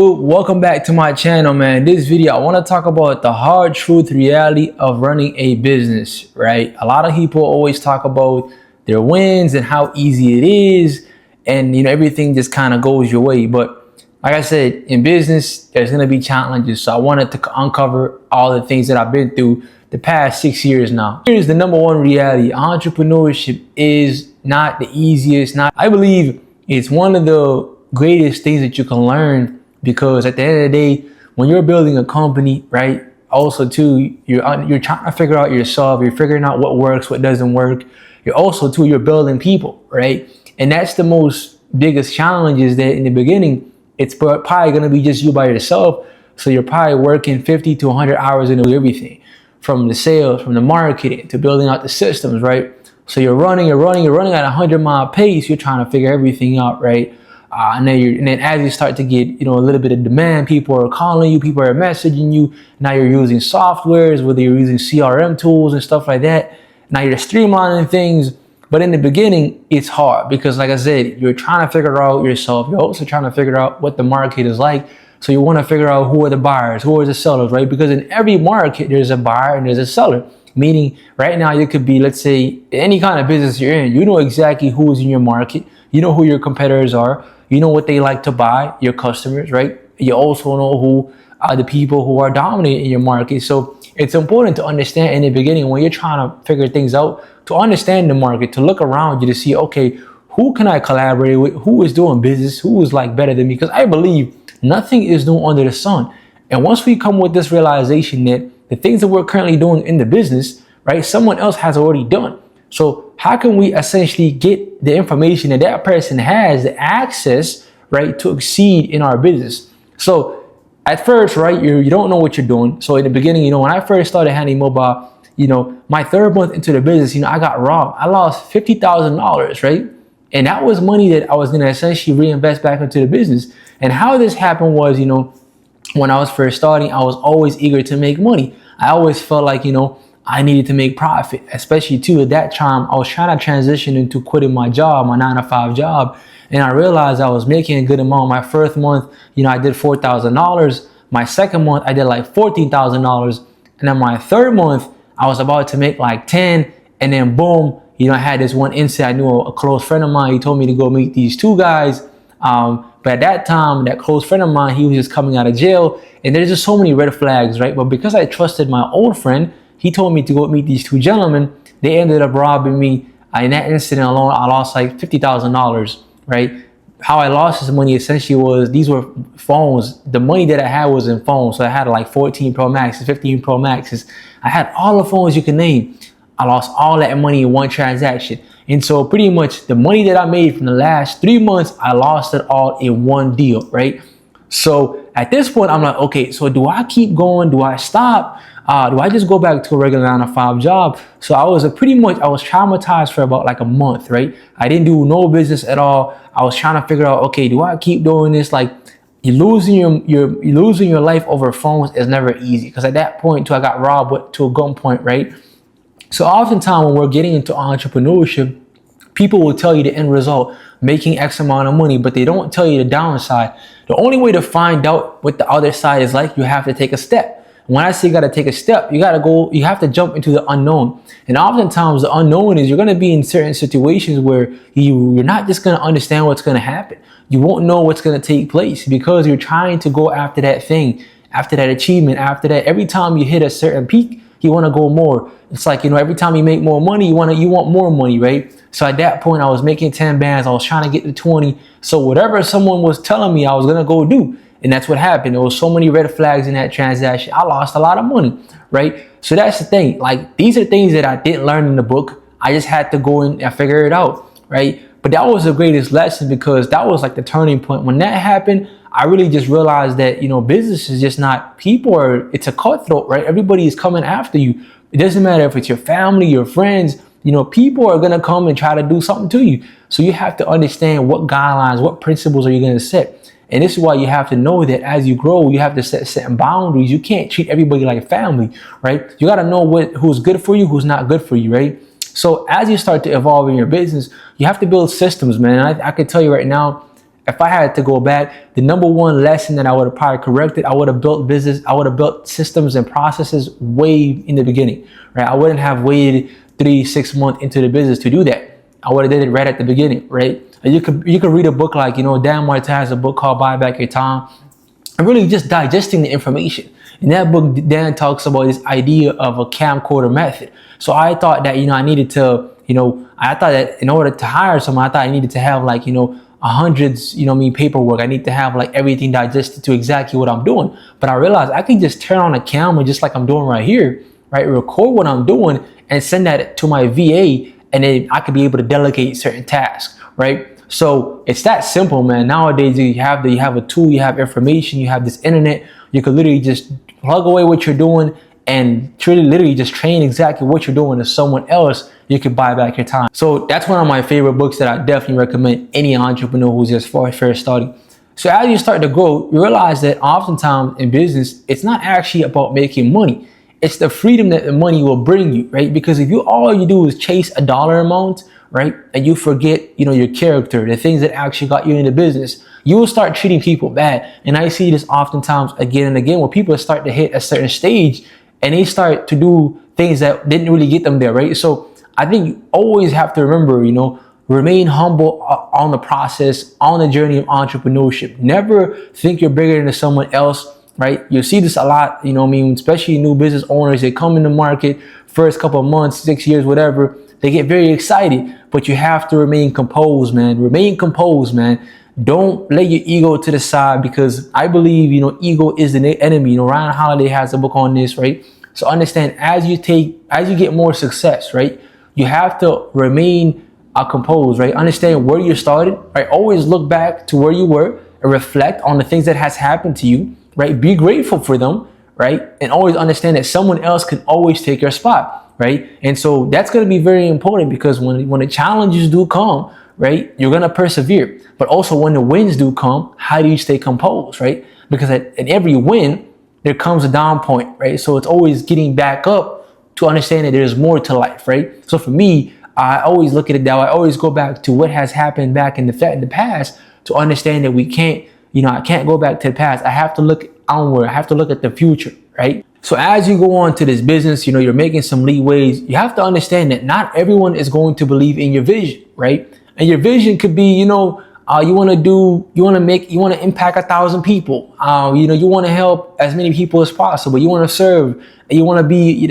Welcome back to my channel, man. This video I want to talk about the hard truth reality of running a business, right? A lot of people always talk about their wins and how easy it is, and everything just kind of goes your way. But like I said, in business there's going to be challenges, so I wanted to uncover all the things that I've been through the past 6 years now. Here's the number one reality: entrepreneurship is not the easiest. I believe it's one of the greatest things that you can learn, because at the end of the day, when you're building a company, right, also too, you're trying to figure out yourself. You're figuring out what works, what doesn't work. You're building people, right? And that's the most biggest challenge, is that in the beginning, it's probably going to be just you by yourself. So you're probably working 50 to 100 hours into everything, from the sales, from the marketing, to building out the systems, right? So you're running at a 100-mile pace. You're trying to figure everything out, right? And then as you start to get a little bit of demand, people are calling you, people are messaging you. Now you're using softwares, whether you're using CRM tools and stuff like that. Now you're streamlining things. But in the beginning, it's hard because, like I said, you're trying to figure out yourself. You're also trying to figure out what the market is like. So you want to figure out who are the buyers, who are the sellers, right? Because in every market, there's a buyer and there's a seller. Meaning right now you could be, let's say, any kind of business you're in, you know exactly who is in your market. You know who your competitors are. You know what they like to buy, your customers, right? You also know who are the people who are dominating in your market. So it's important to understand in the beginning, when you're trying to figure things out, to understand the market, to look around you to see, okay, who can I collaborate with? Who is doing business? Who is like better than me? Because I believe nothing is new under the sun. And once we come with this realization that the things that we're currently doing in the business, right, someone else has already done. So how can we essentially get the information that that person has, the access, right, to exceed in our business? So at first, right, you don't know what you're doing. So in the beginning, when I first started Handy Mobile, my third month into the business, I got robbed. I lost $50,000, right? And that was money that I was going to essentially reinvest back into the business. And how this happened was, when I was first starting, I was always eager to make money. I always felt like, I needed to make profit, especially too at that time. I was trying to transition into quitting my job, my 9-to-5 job. And I realized I was making a good amount. My first month, I did $4,000. My second month, I did like $14,000. And then my third month, I was about to make like 10. And then boom, I had this one incident. I knew a close friend of mine. He told me to go meet these two guys. But at that time, that close friend of mine, he was just coming out of jail. And there's just so many red flags, right? But because I trusted my old friend, he told me to go meet these two gentlemen. They ended up robbing me. In that incident alone, I lost like $50,000, right? How I lost this money essentially was, these were phones. The money that I had was in phones. So I had like 14 Pro Maxes, 15 Pro Maxes. I had all the phones you can name. I lost all that money in one transaction. And so pretty much the money that I made from the last 3 months, I lost it all in one deal, right? So at this point, I'm like, okay, so do I keep going? Do I stop? Do I just go back to a regular 9-to-5 job? So I was traumatized for about like a month, right? I didn't do no business at all. I was trying to figure out, okay, do I keep doing this? Like, losing your life over phones is never easy, because at that point too, I got robbed to a gunpoint, right? So oftentimes when we're getting into entrepreneurship, people will tell you the end result, making X amount of money, but they don't tell you the downside. The only way to find out what the other side is like, you have to take a step. When I say you got to take a step, you have to jump into the unknown. And oftentimes the unknown is you're going to be in certain situations where you're not just going to understand what's going to happen. You won't know what's going to take place, because you're trying to go after that thing, after that achievement, after that. Every time you hit a certain peak, you want to go more. It's like, every time you make more money, you want more money, right? So at that point, I was making 10 bands. I was trying to get to 20. So whatever someone was telling me, I was going to go do. And that's what happened. There was so many red flags in that transaction. I lost a lot of money, right? So that's the thing. Like, these are things that I didn't learn in the book. I just had to go in and figure it out, right? But that was the greatest lesson, because that was like the turning point. When that happened, I really just realized that, business is just not people. It's a cutthroat, right? Everybody is coming after you. It doesn't matter if it's your family, your friends, people are going to come and try to do something to you. So you have to understand what guidelines, what principles are you going to set. And this is why you have to know that as you grow, you have to set certain boundaries. You can't treat everybody like family, right? You got to know who's good for you, who's not good for you, right? So as you start to evolve in your business, you have to build systems, man. I can tell you right now, if I had to go back, the number one lesson that I would have probably corrected, I would have built business, I would have built systems and processes way in the beginning, right? I wouldn't have waited 3-6 months into the business to do that. I would have did it right at the beginning, right? And you could read a book like, Dan Martin has a book called Buy Back Your Time, and really just digesting the information. In that book, Dan talks about this idea of a camcorder method. So I thought that, I needed to, I thought that in order to hire someone, I thought I needed to have like, hundreds, paperwork. I need to have like everything digested to exactly what I'm doing. But I realized I can just turn on a camera just like I'm doing right here, right? Record what I'm doing and send that to my VA, and then I could be able to delegate certain tasks, right? So it's that simple, man. Nowadays you have a tool, you have information, you have this internet. You could literally just plug away what you're doing and truly literally just train exactly what you're doing to someone else. You could buy back your time. So that's one of my favorite books that I definitely recommend any entrepreneur who's just first starting. So as you start to grow, you realize that oftentimes in business, it's not actually about making money. It's the freedom that the money will bring you, right? Because if all you do is chase a dollar amount, right, and you forget, your character, the things that actually got you into business, you will start treating people bad. And I see this oftentimes again and again, where people start to hit a certain stage and they start to do things that didn't really get them there, right? So I think you always have to remember, remain humble on the process, on the journey of entrepreneurship. Never think you're bigger than someone else, right? You'll see this a lot, especially new business owners. They come in the market, first couple of months, 6 years, whatever, they get very excited, but you have to remain composed, man. Remain composed, man. Don't let your ego to the side, because I believe, ego is the enemy. Ryan Holiday has a book on this, right? So understand, as you get more success, right, you have to remain composed, right? Understand where you started, right? Always look back to where you were and reflect on the things that has happened to you, right? Be grateful for them, right? And always understand that someone else can always take your spot, right? And so that's going to be very important, because when the challenges do come, right, you're going to persevere. But also when the wins do come, how do you stay composed, right? Because at every win, there comes a down point, right? So it's always getting back up to understand that there's more to life, right? So for me, I always look at it that way. I always go back to what has happened back in the past to understand that we can't, I can't go back to the past. I have to look onward. I have to look at the future, right? So as you go on to this business, you're making some leeways. You have to understand that not everyone is going to believe in your vision, right? And your vision could be, you want to impact 1,000 people. You want to help as many people as possible. You want to serve, and you want to be,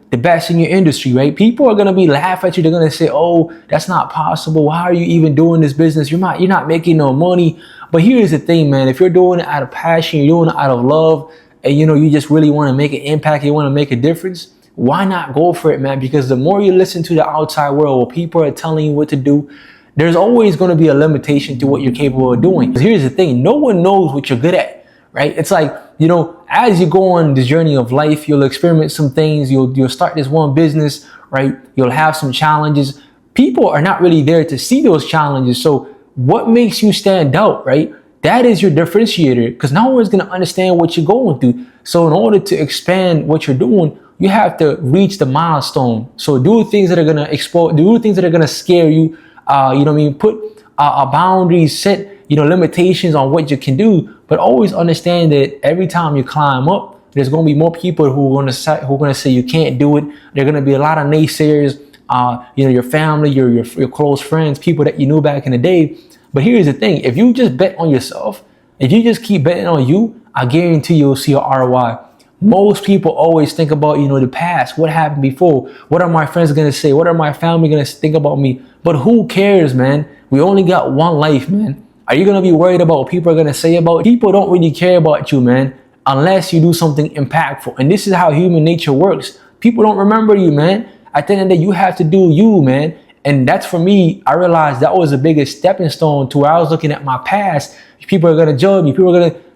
the best in your industry, right? People are going to be laugh at you. They're going to say, oh, that's not possible. Why are you even doing this business? You're not making no money. But here's the thing, man. If you're doing it out of passion, you're doing it out of love, and you just really want to make an impact, you want to make a difference, why not go for it, man? Because the more you listen to the outside world, where people are telling you what to do, there's always going to be a limitation to what you're capable of doing. Because here's the thing, no one knows what you're good at, right? It's like, as you go on this journey of life, you'll experiment some things, you'll start this one business, right? You'll have some challenges. People are not really there to see those challenges. So what makes you stand out, right? That is your differentiator, because no one's going to understand what you're going through. So in order to expand what you're doing, you have to reach the milestone. So do things that are going to explode, do things that are going to scare you. Put boundaries, set, limitations on what you can do, but always understand that every time you climb up, there's going to be more people who are going to say you can't do it. There are going to be a lot of naysayers, your family, your close friends, people that you knew back in the day. But here's the thing, if you just bet on yourself, if you just keep betting on you, I guarantee you'll see a ROI. Most people always think about, the past, what happened before, what are my friends going to say, what are my family going to think about me? But who cares, man? We only got one life, man. Are you going to be worried about what people are going to say about you? People don't really care about you, man, unless you do something impactful. And this is how human nature works. People don't remember you, man. At the end of the day, you have to do you, man. And that's, for me, I realized that was the biggest stepping stone to where I was looking at my past. People are going to judge me.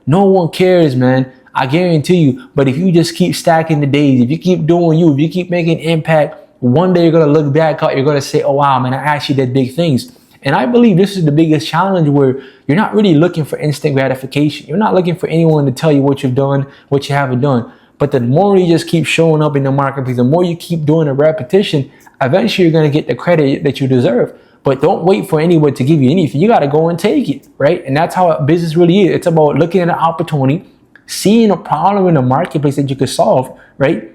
No one cares, man. I guarantee you. But if you just keep stacking the days, if you keep doing you, if you keep making impact, one day you're going to look back out, you're going to say, oh, wow, man, I actually did big things. And I believe this is the biggest challenge, where you're not really looking for instant gratification. You're not looking for anyone to tell you what you've done, what you haven't done. But the more you just keep showing up in the marketplace, the more you keep doing a repetition, eventually you're going to get the credit that you deserve. But don't wait for anyone to give you anything. You got to go and take it, right? And that's how business really is. It's about looking at an opportunity, seeing a problem in the marketplace that you could solve, right?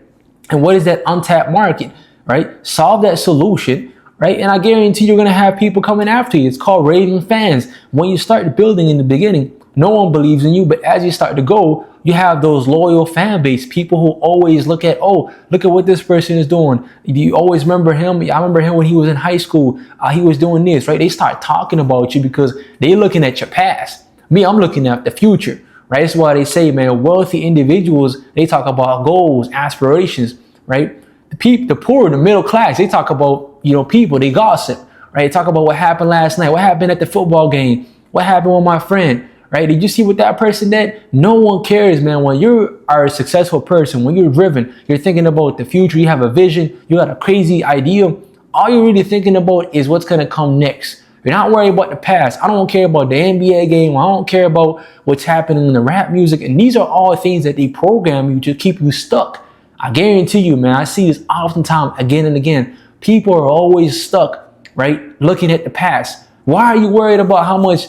And what is that untapped market, right? Solve that solution, right? And I guarantee you're going to have people coming after you. It's called raving fans. When you start building in the beginning, no one believes in you, but as you start to go, you have those loyal fan base, people who always look at, oh, look at what this person is doing. You always remember him. I remember him when he was in high school. He was doing this, right? They start talking about you because they're looking at your past. Me, I'm looking at the future, right? That's why they say, man, wealthy individuals, they talk about goals, aspirations, right? The poor, the middle class, they talk about, people, they gossip, right? They talk about what happened last night, what happened at the football game, what happened with my friend. Right? Did you see what that person did? No one cares, man. When you are a successful person, when you're driven, you're thinking about the future, you have a vision, you got a crazy idea. All you're really thinking about is what's going to come next. You're not worried about the past. I don't care about the NBA game. I don't care about what's happening in the rap music. And these are all things that they program you to keep you stuck. I guarantee you, man, I see this oftentimes again and again. People are always stuck, right? Looking at the past. Why are you worried about how much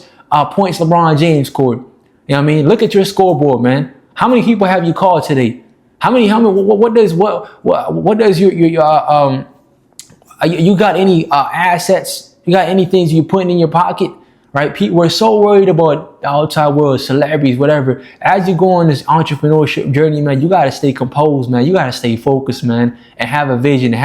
points LeBron James scored? You know what I mean? Look at your scoreboard, man. How many people have you called today? What does your you got any assets? You got any things you putting in your pocket? Right? People, we're so worried about the outside world, celebrities, whatever. As you go on this entrepreneurship journey, man, you got to stay composed, man. You got to stay focused, man, and have a vision, you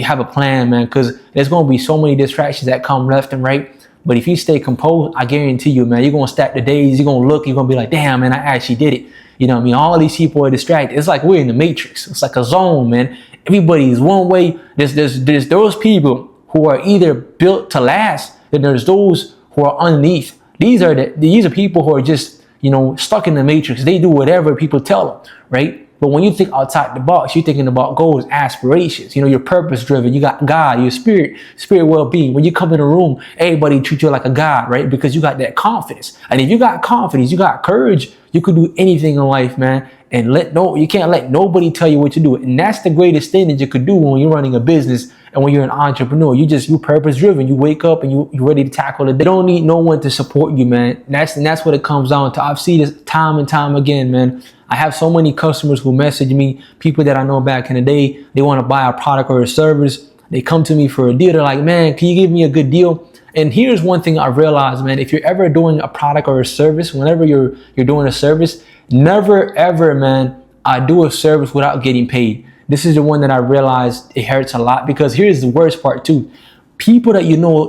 have a plan, man, because there's going to be so many distractions that come left and right. But if you stay composed, I guarantee you, man, you're going to stack the days. You're going to look, you're going to be like, damn, man, I actually did it. You know what I mean? All these people are distracted. It's like we're in the matrix. It's like a zone, man. Everybody's one way. There's those people who are either built to last, and there's those who are underneath. These are people who are just, stuck in the matrix. They do whatever people tell them, right? But when you think outside the box, you're thinking about goals, aspirations. You're purpose driven. You got God, your spirit well-being. When you come in a room, everybody treats you like a God, right? Because you got that confidence. And if you got confidence, you got courage, you could do anything in life, man. And you can't let nobody tell you what to do. And that's the greatest thing that you could do when you're running a business and when you're an entrepreneur. You purpose driven. You wake up and you're ready to tackle it. They don't need no one to support you, man. And that's what it comes down to. I've seen this time and time again, man. I have so many customers who message me, people that I know back in the day. They want to buy a product or a service. They come to me for a deal. They're like, man, can you give me a good deal? And here's one thing I realized, man. If you're ever doing a product or a service, whenever you're doing a service, never ever, man, do a service without getting paid. This is the one that I realized it hurts a lot, because here's the worst part too. People that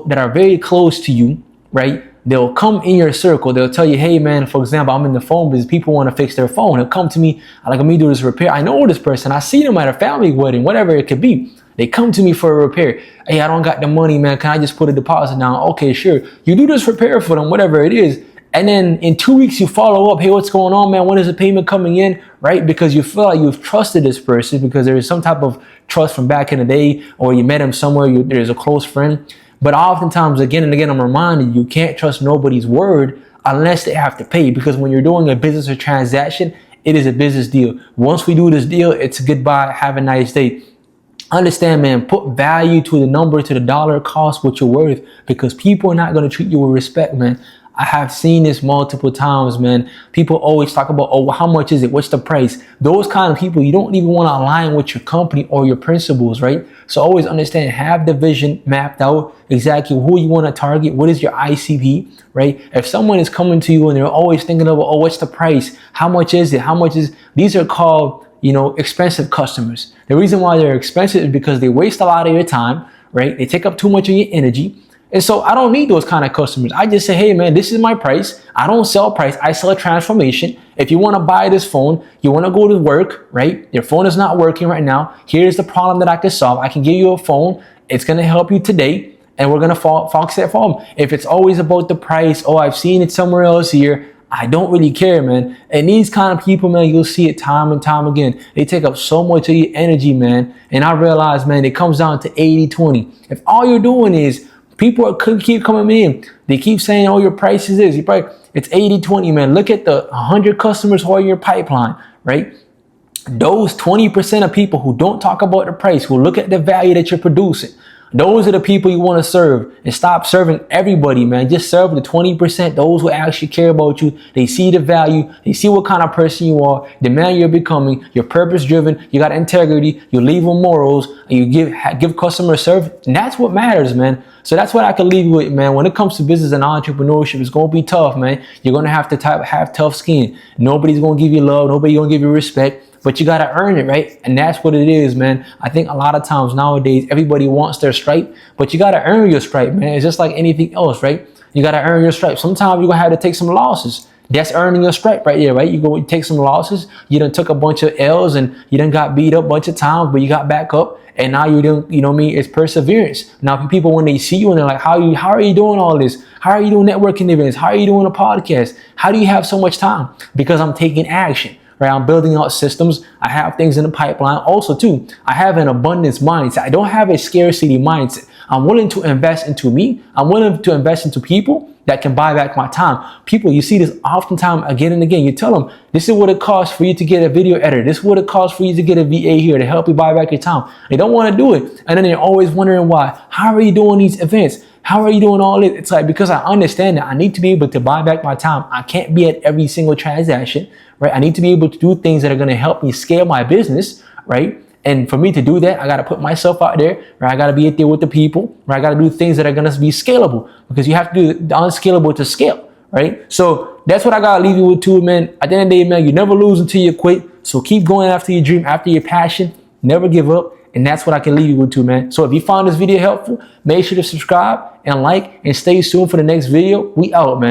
that are very close to you, right? They'll come in your circle. They'll tell you, hey, man, for example, I'm in the phone business. People want to fix their phone. They'll come to me, like, let me do this repair. I know this person. I see them at a family wedding, whatever it could be. They come to me for a repair. Hey, I don't got the money, man. Can I just put a deposit down? Okay, sure. You do this repair for them, whatever it is. And then in 2 weeks, you follow up. Hey, what's going on, man? When is the payment coming in? Right? Because you feel like you've trusted this person because there is some type of trust from back in the day, or you met him somewhere. There's a close friend. But oftentimes, again and again, I'm reminded, you can't trust nobody's word unless they have to pay. Because when you're doing a business or transaction, it is a business deal. Once we do this deal, it's goodbye. Have a nice day. Understand, man, put value to the number, to the dollar, cost what you're worth, because people are not going to treat you with respect, man. I have seen this multiple times, man. People always talk about, oh, how much is it? What's the price? Those kind of people, you don't even want to align with your company or your principles, right? So always understand, have the vision mapped out, exactly who you want to target. What is your ICP, right? If someone is coming to you and they're always thinking of, oh, what's the price? How much is it? These are called, expensive customers. The reason why they're expensive is because they waste a lot of your time, right? They take up too much of your energy. And so I don't need those kind of customers. I just say, hey, man, this is my price. I don't sell price. I sell a transformation. If you want to buy this phone, you want to go to work, right? Your phone is not working right now. Here's the problem that I can solve. I can give you a phone. It's going to help you today. And we're going to focus that phone. If it's always about the price, oh, I've seen it somewhere else here, I don't really care, man. And these kind of people, man, you'll see it time and time again. They take up so much of your energy, man. And I realize, man, it comes down to 80-20. If all you're doing is, people keep coming in. They keep saying, oh, your price is this. It's 80-20, man. Look at the 100 customers who are in your pipeline, right? Those 20% of people who don't talk about the price, who look at the value that you're producing, Those are the people you want to serve, and stop serving everybody, man. Just serve the 20%, those who actually care about you. They see the value. They see what kind of person you are, the man you're becoming. You're purpose driven. You got integrity. You leave with morals. And you give customer service. And that's what matters, man. So that's what I can leave you with, man. When it comes to business and entrepreneurship, it's going to be tough, man. You're going to have to have tough skin. Nobody's going to give you love. Nobody's going to give you respect. But you got to earn it, right? And that's what it is, man. I think a lot of times nowadays, everybody wants their stripe, but you got to earn your stripe, man. It's just like anything else, right? You got to earn your stripe. Sometimes you're going to have to take some losses. That's earning your stripe right there, right? You take some losses. You done took a bunch of L's and you done got beat up a bunch of times, but you got back up. And now you don't, you know what I mean? It's perseverance. Now people, when they see you and they're like, how are you doing all this? How are you doing networking events? How are you doing a podcast? How do you have so much time? Because I'm taking action. Right? I'm building out systems. I have things in the pipeline. Also, too, I have an abundance mindset. I don't have a scarcity mindset. I'm willing to invest into me. I'm willing to invest into people that can buy back my time. People, you see this oftentimes again and again. You tell them, this is what it costs for you to get a video editor. This is what it costs for you to get a VA here to help you buy back your time. They don't want to do it. And then they're always wondering why. How are you doing these events? How are you doing all this? It's like, because I understand that I need to be able to buy back my time. I can't be at every single transaction, right? I need to be able to do things that are going to help me scale my business, right? And for me to do that, I got to put myself out there, right? I got to be out there with the people, right? I got to do things that are going to be scalable, because you have to do the unscalable to scale, right? So that's what I got to leave you with too, man. At the end of the day, man, you never lose until you quit. So keep going after your dream, after your passion. Never give up. And that's what I can leave you with too, man. So if you found this video helpful, make sure to subscribe and like, and stay tuned for the next video. We out, man.